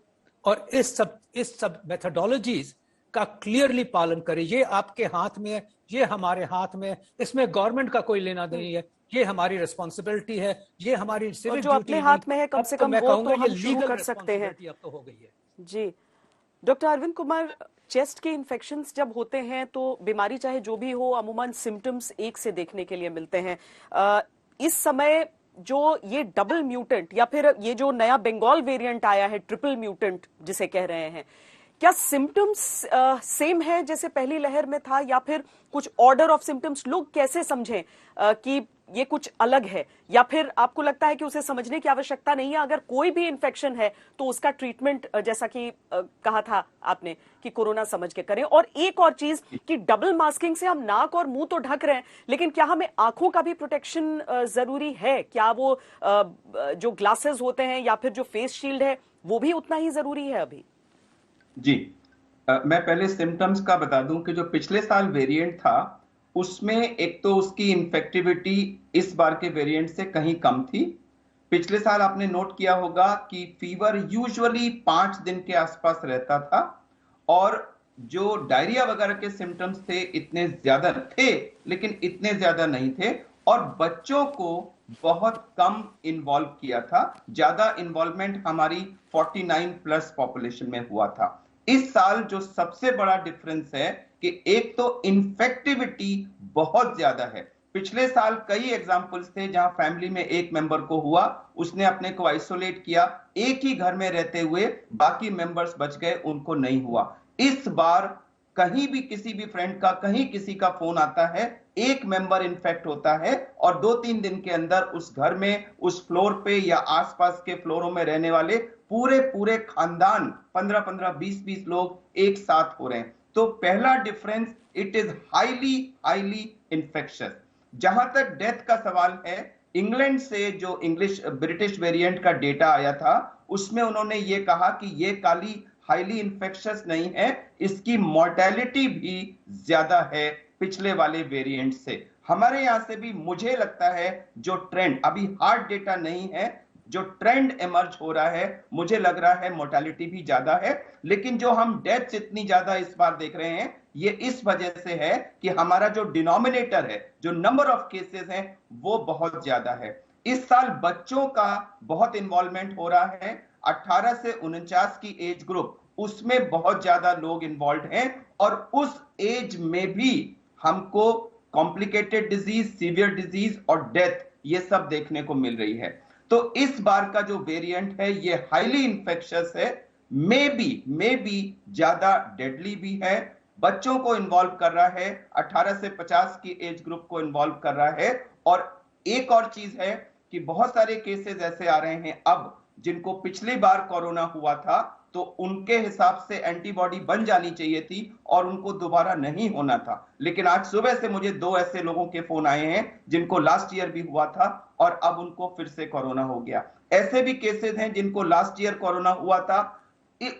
और इस सब मेथडोलॉजीज का क्लियरली पालन करें। ये आपके हाथ में है, ये हमारे हाथ में है, इसमें गवर्नमेंट का कोई लेना नहीं है, ये हमारी रिस्पॉन्सिबिलिटी है, ये हमारी सिविक जो अपने हाथ में है कम से कम वो तो हम शुरू कर सकते हैं। अब तो हो गई है जी। डॉक्टर अरविंद कुमार, चेस्ट के इन्फेक्शंस जब होते हैं तो बीमारी चाहे जो भी हो, अमूमन सिम्टम्स एक से देखने के लिए मिलते हैं। इस समय जो ये डबल म्यूटेंट या फिर ये जो नया बंगाल वेरिएंट आया है, ट्रिपल म्यूटेंट जिसे कह रहे हैं, क्या सिम्टम्स सेम है जैसे पहली लहर में था, या फिर कुछ ऑर्डर ऑफ सिम्टम्स? लोग कैसे समझें कि ये कुछ अलग है, या फिर आपको लगता है कि उसे समझने की आवश्यकता नहीं है, अगर कोई भी इन्फेक्शन है तो उसका ट्रीटमेंट जैसा कि कहा था आपने कि कोरोना समझ के करें? और एक और चीज कि डबल मास्किंग से हम नाक और मुंह तो ढक रहे हैं, लेकिन क्या हमें आंखों का भी प्रोटेक्शन जरूरी है? क्या वो जो ग्लासेस होते हैं या फिर जो फेस शील्ड है वो भी उतना ही जरूरी है अभी? जी, मैं पहले सिम्टम्स का बता दूं कि जो पिछले साल वेरिएंट था उसमें एक तो उसकी इन्फेक्टिविटी इस बार के वेरिएंट से कहीं कम थी। पिछले साल आपने नोट किया होगा कि फीवर यूजुअली 5 दिन के आसपास रहता था, और जो डायरिया वगैरह के सिम्टम्स थे इतने ज्यादा थे, लेकिन इतने ज्यादा नहीं थे, और बच्चों को बहुत कम इन्वॉल्व किया था। ज्यादा इन्वॉल्वमेंट हमारी 49+ पॉपुलेशन में हुआ था। इस साल जो सबसे बड़ा डिफरेंस है कि एक तो इन्फेक्टिविटी बहुत ज्यादा है। पिछले साल कई एग्जांपल्स थे जहां फैमिली में एक मेंबर को हुआ, उसने अपने को आइसोलेट किया, एक ही घर में रहते हुए बाकी मेंबर्स बच गए, उनको नहीं हुआ। इस बार कहीं भी किसी भी फ्रेंड का कहीं किसी का फोन आता है, एक मेंबर इन्फेक्ट होता है और 2-3 दिन के अंदर उस घर में, उस फ्लोर पे या आसपास के फ्लोरों में रहने वाले पूरे खानदान 15-15, 20-20 लोग एक साथ हो रहे हैं। तो पहला difference, it is highly infectious. जहां तक डेथ का सवाल है, इंग्लैंड से जो ब्रिटिश वेरिएंट का डेटा आया था, उसमें उन्होंने ये कहा कि ये काली हाईली इन्फेक्शियस नहीं है, इसकी मोर्टेलिटी भी ज्यादा है पिछले वाले वेरिएंट से। हमारे यहां से भी मुझे लगता है जो ट्रेंड, अभी हार्ड डेटा नहीं है, जो ट्रेंड इमर्ज हो रहा है, मुझे लग रहा है मोर्टेलिटी भी ज्यादा है। लेकिन जो हम डेथ्स इतनी ज्यादा इस बार देख रहे हैं, ये इस वजह से है कि हमारा जो डिनोमिनेटर है, जो नंबर ऑफ केसेस हैं, वो बहुत ज्यादा है। इस साल बच्चों का बहुत इन्वॉल्वमेंट हो रहा है। 18 से 49 की एज ग्रुप, उसमें बहुत ज्यादा लोग इन्वॉल्व हैं और उस एज में भी हमको कॉम्प्लिकेटेड डिजीज, सीवियर डिजीज और डेथ, ये सब देखने को मिल रही है। तो इस बार का जो वेरिएंट है, ये हाईली इन्फेक्शियस है, मे बी ज्यादा डेडली भी है, बच्चों को इन्वॉल्व कर रहा है, 18 से 50 की एज ग्रुप को इन्वॉल्व कर रहा है। और एक और चीज है कि बहुत सारे केसेस ऐसे आ रहे हैं अब, जिनको पिछली बार कोरोना हुआ था तो उनके हिसाब से एंटीबॉडी बन जानी चाहिए थी और उनको दोबारा नहीं होना था। लेकिन आज सुबह से मुझे 2 ऐसे लोगों के फोन आए हैं जिनको लास्ट ईयर भी हुआ था और अब उनको फिर से कोरोना हो गया। ऐसे भी केसेस हैं जिनको लास्ट ईयर कोरोना हुआ था,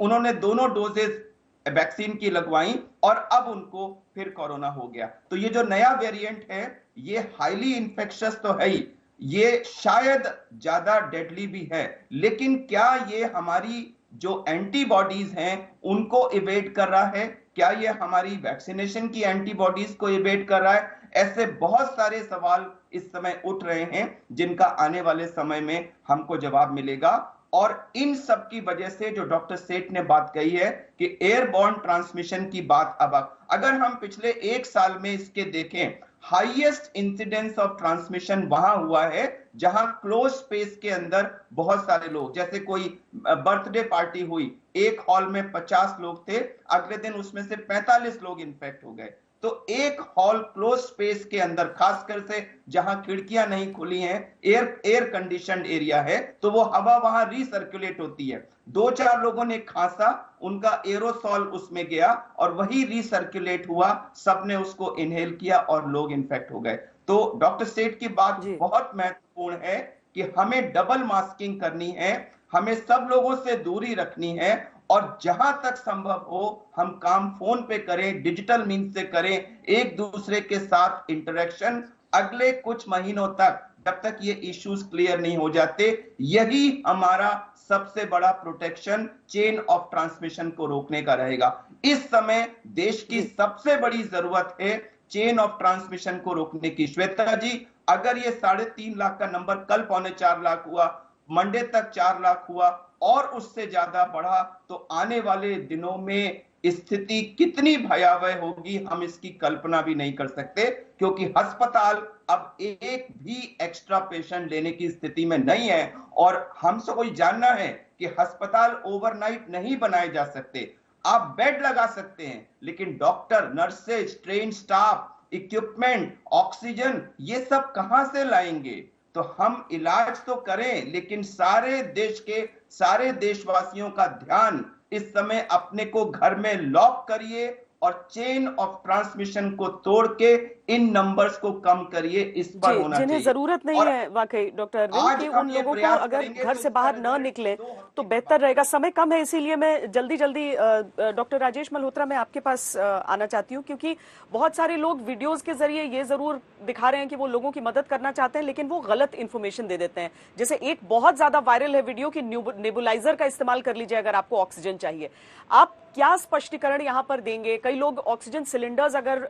उन्होंने दोनों डोजेस वैक्सीन की लगवाई और अब उनको फिर कोरोना हो गया। तो ये जो नया वेरिएंट है, ये हाईली इन्फेक्शियस तो है ही, ये शायद ज्यादा डेडली भी है, लेकिन क्या ये हमारी जो एंटीबॉडीज हैं उनको इवेड कर रहा है? क्या ये हमारी वैक्सीनेशन की एंटीबॉडीज को इवेड कर रहा है? ऐसे बहुत सारे सवाल इस समय उठ रहे हैं जिनका आने वाले समय में हमको जवाब मिलेगा। और इन सब की वजह से जो डॉक्टर सेठ ने बात कही है कि एयरबॉर्न ट्रांसमिशन की बात, अब अगर हम पिछले 1 साल में इसके देखें, हाईएस्ट इंसिडेंस ऑफ ट्रांसमिशन वहां हुआ है जहां क्लोज स्पेस के अंदर बहुत सारे लोग, जैसे कोई बर्थडे पार्टी हुई, एक हॉल में 50 लोग थे, अगले दिन उसमें से 45 लोग इन्फेक्ट हो गए। तो एक हॉल क्लोज स्पेस के अंदर, खासकर से जहां खिड़कियां नहीं खुली हैं, एयर कंडीशनड एरिया है, तो वो हवा वहां रिसर्कुलेट होती है। 2-4 लोगों ने खांसा, उनका एरोसॉल उसमें गया और वही रिसर्कुलेट हुआ, सबने उसको इनहेल किया और लोग इन्फेक्ट हो गए। तो डॉक्टर सेठ की बात बहुत महत्वपूर्ण है कि हमें डबल मास्किंग करनी है, हमें सब लोगों से दूरी रखनी है और जहां तक संभव हो हम काम फोन पे करें, डिजिटल मीन्स से करें, एक दूसरे के साथ इंटरेक्शन अगले कुछ महीनों तक, जब तक ये इश्यूज क्लियर नहीं हो जाते, यही हमारा सबसे बड़ा प्रोटेक्शन चेन ऑफ ट्रांसमिशन को रोकने का रहेगा। इस समय देश की सबसे बड़ी जरूरत है चेन ऑफ ट्रांसमिशन को रोकने की। श्वेता जी, अगर ये 3.5 लाख का नंबर कल 3.25 लाख हुआ, मंडे तक 4 लाख हुआ और उससे ज्यादा बढ़ा, तो आने वाले दिनों में स्थिति कितनी भयावह होगी हम इसकी कल्पना भी नहीं कर सकते, क्योंकि अस्पताल अब एक भी एक्स्ट्रा पेशेंट लेने की स्थिति में नहीं है। और हमसे कोई जानना है कि अस्पताल ओवरनाइट नहीं बनाए जा सकते। आप बेड लगा सकते हैं, लेकिन doctor, nurses, train staff, equipment, oxygen, ये सब कहां से लाएंगे? तो हम इलाज तो करें, लेकिन सारे देश के सारे देशवासियों का ध्यान इस समय अपने को घर में लॉक करिए और चेन ऑफ ट्रांसमिशन को तोड़ के इन नंबर्स को कम करिए, इस पर होना जिन्हें चाहिए। जरूरत नहीं है वाकई डॉक्टर अरविंद कि उन लोगों को अगर घर से बाहर न निकले तो बेहतर रहेगा। समय कम है, इसीलिए मैं जल्दी डॉक्टर राजेश मल्होत्रा मैं आपके पास आना चाहती हूँ, क्योंकि बहुत सारे लोग वीडियोस के जरिए ये जरूर दिखा रहे हैं कि वो लोगों की मदद करना चाहते हैं, लेकिन वो गलत इन्फॉर्मेशन दे देते हैं। जैसे एक बहुत ज्यादा वायरल है वीडियो कि नेबुलाइजर का इस्तेमाल कर लीजिए अगर आपको ऑक्सीजन चाहिए। आप क्या स्पष्टीकरण यहाँ पर देंगे? कई लोग ऑक्सीजन सिलेंडर्स अगर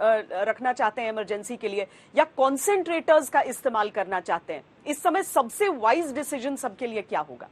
रखना चाहते हैं इमरजेंसी के लिए, या कॉन्सेंट्रेटर्स का इस्तेमाल करना चाहते हैं, इस समय सबसे वाइज डिसीजन सबके लिए क्या होगा?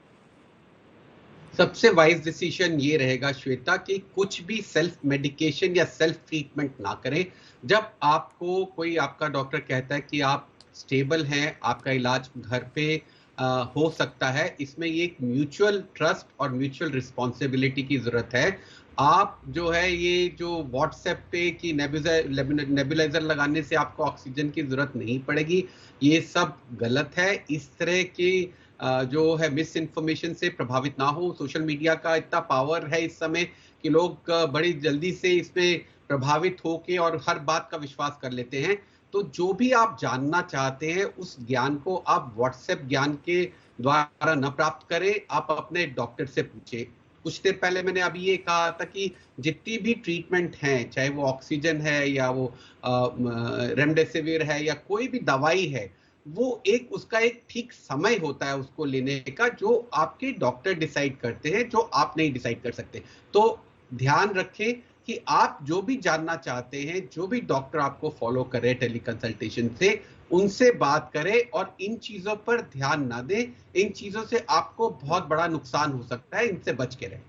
सबसे वाइज डिसीजन ये रहेगा श्वेता कि कुछ भी सेल्फ मेडिकेशन या सेल्फ ट्रीटमेंट ना करें। जब आपको कोई आपका डॉक्टर कहता है कि आप स्टेबल हैं, आपका इलाज घर पे हो सकता है, इसमें ये एक म्यूचुअल ट्रस्ट और म्यूचुअल रिस्पॉन्सिबिलिटी की जरूरत है। आप जो है ये जो व्हाट्सएप पे कि नेबुलाइजर लगाने से आपको ऑक्सीजन की जरूरत नहीं पड़ेगी, ये सब गलत है। इस तरह की जो है मिस इन्फॉर्मेशन से प्रभावित ना हो। सोशल मीडिया का इतना पावर है इस समय कि लोग बड़ी जल्दी से इसमें प्रभावित होके और हर बात का विश्वास कर लेते हैं। तो जो भी आप जानना चाहते हैं उस ज्ञान को आप व्हाट्सएप ज्ञान के द्वारा न प्राप्त करें, आप अपने डॉक्टर से पूछें। कुछ देर पहले मैंने अभी ये कहा था कि जितनी भी ट्रीटमेंट हैं, चाहे वो ऑक्सीजन है या वो रेमडेसिविर है या कोई भी दवाई है, वो उसका एक ठीक समय होता है उसको लेने का, जो आपके डॉक्टर डिसाइड करते हैं, जो आप नहीं डिसाइड कर सकते। तो ध्यान रखें कि आप जो भी जानना चाहते हैं, जो भी डॉक्टर आपको फॉलो करे टेली कंसल्टेशन से, उनसे बात करें और इन चीजों पर ध्यान ना दें। इन चीजों से आपको बहुत बड़ा नुकसान हो सकता है, इनसे बच के रहें।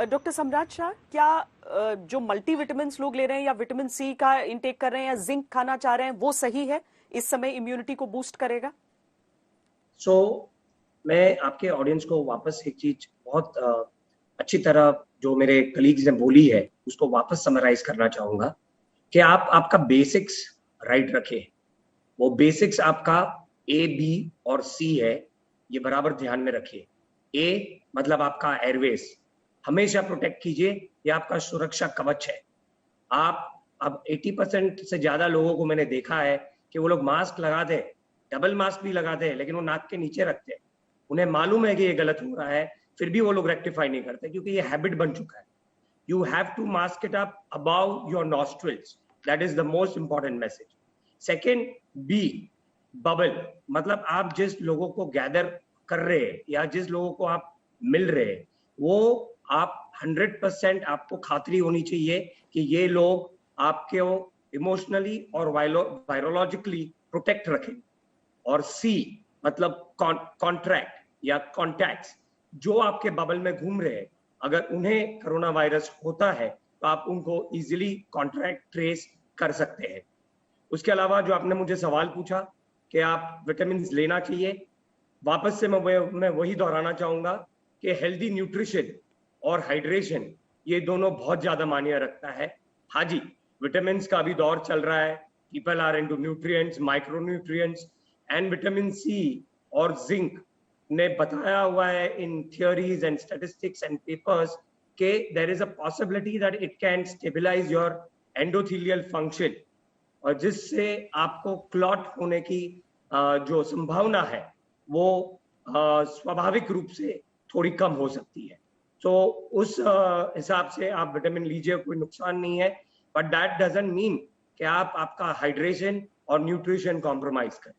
डॉक्टर सम्राट शाह, क्या जो मल्टीविटामिन लोग ले रहे हैं या विटामिन सी का इंटेक कर रहे हैं या जिंक खाना चाह रहे हैं, वो सही है, इस समय इम्यूनिटी को बूस्ट करेगा? मैं आपके ऑडियंस को वापस एक चीज बहुत अच्छी तरह जो मेरे कलीग्स ने बोली है उसको वापस समराइज करना चाहूंगा कि आप आपका बेसिक्स राइट रखें। वो बेसिक्स आपका ए, बी और सी है, ये बराबर ध्यान में रखिए। ए मतलब आपका एयरवेज हमेशा प्रोटेक्ट कीजिए, ये आपका सुरक्षा कवच है। आप अब 80% से ज्यादा लोगों को मैंने देखा है कि वो लोग मास्क लगाते हैं, डबल मास्क भी लगाते हैं, लेकिन वो नाक के नीचे रखते हैं। उन्हें मालूम है कि ये गलत हो रहा है, फिर भी वो लोग रेक्टिफाई नहीं करते क्योंकि ये हैबिट बन चुका है। You have to mask it up about your nostrils, that is the most important message. Second, be bubble, मतलब आप जिस लोगों को गैदर कर रहे हैं या जिस लोगों को आप मिल रहे हैं, वो आप 100% आपको खातरी होनी चाहिए कि ये लोग आपके इमोशनली और वायरोलॉजिकली प्रोटेक्ट रखें। और सी मतलब कॉन्ट्रैक्ट या कॉन्टैक्ट्स, जो आपके बबल में घूम रहे हैं, अगर उन्हें कोरोना वायरस होता है तो आप उनको इजीली कॉन्ट्रैक्ट ट्रेस कर सकते हैं। उसके अलावा जो आपने मुझे सवाल पूछा कि आप विटामिन लेना चाहिए, वापस से मैं वही दोहराना चाहूंगा कि हेल्दी न्यूट्रिशन और हाइड्रेशन ये दोनों बहुत ज्यादा मायने रखता है। हाँ जी, विटामिन का भी दौर चल रहा है, people are into nutrients, micronutrients and vitamin C और जिंक ने बताया हुआ है in theories and statistics and papers के there is a possibility that it can stabilise your endothelial function, और जिससे आपको क्लॉट होने की जो संभावना है वो स्वाभाविक रूप से थोड़ी कम हो सकती है। तो उस हिसाब से आप विटामिन लीजिए, कोई नुकसान नहीं है, बट दैट डजंट मीन कि आप आपका हाइड्रेशन और न्यूट्रिशन कॉम्प्रोमाइज करें।